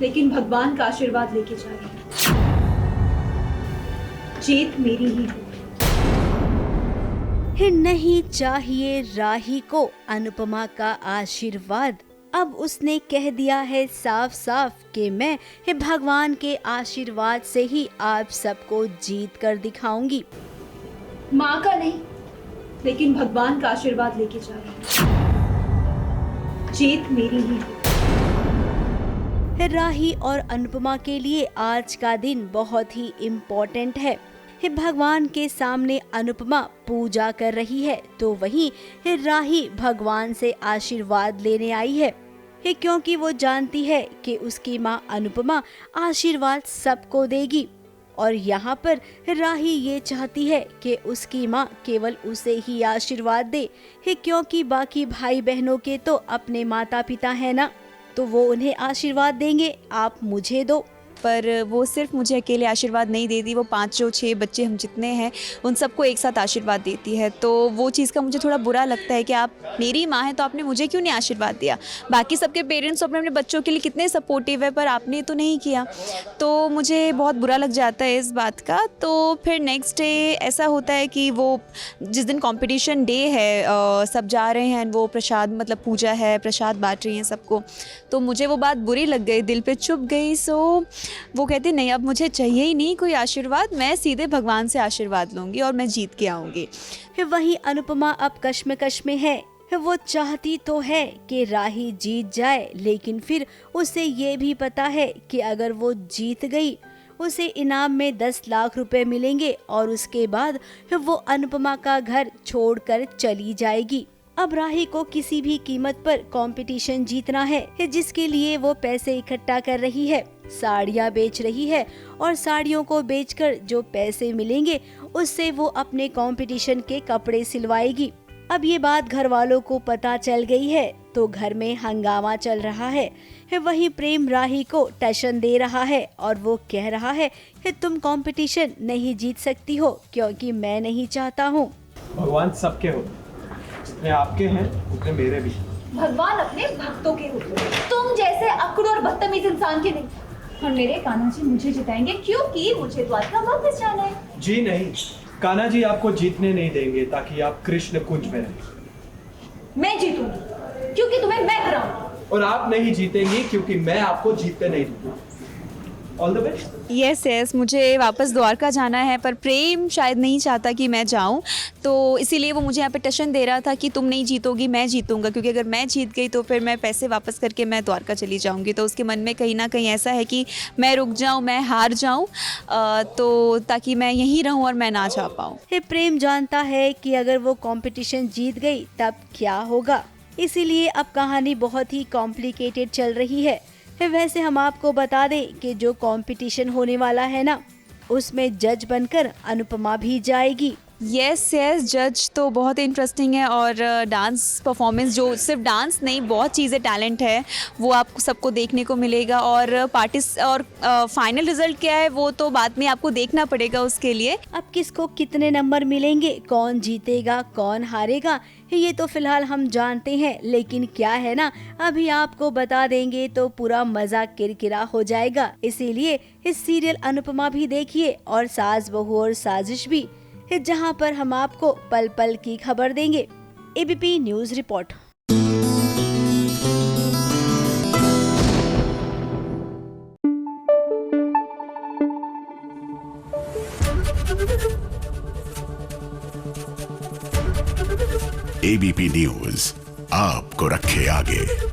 लेकिन भगवान का आशीर्वाद लेके जा रही हूँ। जीत मेरी ही होगी। नहीं चाहिए राही को अनुपमा का आशीर्वाद। अब उसने कह दिया है साफ साफ कि मैं भगवान के आशीर्वाद से ही आप सबको जीत कर दिखाऊंगी। माँ का नहीं, लेकिन भगवान का आशीर्वाद लेके जा रही हूँ। जीत मेरी ही होगी। राही और अनुपमा के लिए आज का दिन बहुत ही इम्पोर्टेंट है। भगवान के सामने अनुपमा पूजा कर रही है तो वहीं राही भगवान से आशीर्वाद लेने आई है, क्योंकि वो जानती है कि उसकी माँ अनुपमा आशीर्वाद सबको देगी। और यहाँ पर राही ये चाहती है कि उसकी माँ केवल उसे ही आशीर्वाद दे, क्योंकि बाकी भाई बहनों के तो अपने माता पिता है ना, तो वो उन्हें आशीर्वाद देंगे, आप मुझे दो। पर वो सिर्फ मुझे अकेले आशीर्वाद नहीं देती, वो 5-6 बच्चे हम जितने हैं उन सबको एक साथ आशीर्वाद देती है। तो वो चीज़ का मुझे थोड़ा बुरा लगता है कि आप मेरी माँ हैं तो आपने मुझे क्यों नहीं आशीर्वाद दिया। बाकी सबके पेरेंट्स अपने अपने बच्चों के लिए कितने सपोर्टिव है, पर आपने तो नहीं किया। तो मुझे बहुत बुरा लग जाता है इस बात का। तो फिर नेक्स्ट डे ऐसा होता है कि वो जिस दिन कॉम्पिटिशन डे है, सब जा रहे हैं, वो प्रसाद मतलब पूजा है, प्रसाद बांट रही हैं सबको। तो मुझे वो बात बुरी लग गई, दिल पे चुभ गई। सो वो कहती नहीं, अब मुझे चाहिए ही नहीं कोई आशीर्वाद, मैं सीधे भगवान से आशीर्वाद लूंगी और मैं जीत के आऊंगी। वहीं अनुपमा अब कश्मकश में है। वो चाहती तो है कि राही जीत जाए, लेकिन फिर उसे ये भी पता है कि अगर वो जीत गई उसे इनाम में 10 लाख रुपए मिलेंगे और उसके बाद वो अनुपमा का घर छोड़कर चली जाएगी। अब राही को किसी भी कीमत पर कंपटीशन जीतना है, जिसके लिए वो पैसे इकट्ठा कर रही है, साड़ियाँ बेच रही है और साड़ियों को बेचकर जो पैसे मिलेंगे उससे वो अपने कंपटीशन के कपड़े सिलवाएगी। अब ये बात घर वालों को पता चल गई है तो घर में हंगामा चल रहा है। वहीं प्रेम राही को टशन दे रहा है और वो कह रहा है कि तुम कंपटीशन नहीं जीत सकती हो क्योंकि मैं नहीं चाहता हूँ। भगवान सबके होते, जितने आपके हैं उतने मेरे भी। भगवान अपने भक्तों के होते हैं, तुम जैसे अकड़ और बदतमीज इंसान के नहीं। और मेरे कान्हा जी मुझे जिताएंगे क्योंकि मुझे द्वारका वापस जाना है। जी नहीं, कान्हा जी आपको जीतने नहीं देंगे ताकि आप कृष्ण कुंज में रहें। मैं जीतूंगी क्योंकि तुम्हें मैं हराऊंगी। और आप नहीं जीतेंगी क्योंकि मैं आपको जीतने नहीं दूंगा। All the best. यस, मुझे वापस द्वारका जाना है, पर प्रेम शायद नहीं चाहता कि मैं जाऊं, तो इसीलिए वो मुझे यहाँ पे टशन दे रहा था कि तुम नहीं जीतोगी, मैं जीतूंगा, क्योंकि अगर मैं जीत गई तो फिर मैं पैसे वापस करके मैं द्वारका चली जाऊंगी। तो उसके मन में कहीं ना कहीं ऐसा है कि मैं रुक जाऊँ, मैं हार जाऊँ, तो ताकि मैं यहीं रहूँ और मैं ना जा पाऊँ। प्रेम जानता है कि अगर वो कंपटीशन जीत गई तब क्या होगा, इसीलिए अब कहानी बहुत ही कॉम्प्लिकेटेड चल रही है। वैसे हम आपको बता दें कि जो कंपटीशन होने वाला है ना, उसमें जज बनकर अनुपमा भी जाएगी। यस, जज तो बहुत इंटरेस्टिंग है और डांस परफॉर्मेंस, जो सिर्फ डांस नहीं बहुत चीज़ें टैलेंट है, वो आपको सबको देखने को मिलेगा। और फाइनल रिजल्ट क्या है वो तो बाद में आपको देखना पड़ेगा उसके लिए। अब किसको कितने नंबर मिलेंगे, कौन जीतेगा कौन हारेगा, ये तो फिलहाल हम जानते हैं, लेकिन क्या है ना, अभी आपको बता देंगे तो पूरा मजा किरकिरा हो जाएगा। इसीलिए इस सीरियल अनुपमा भी देखिए और सास बहू और साजिश भी, जहां पर हम आपको पल पल की खबर देंगे। ABP news report. ABP news आपको रखे आगे।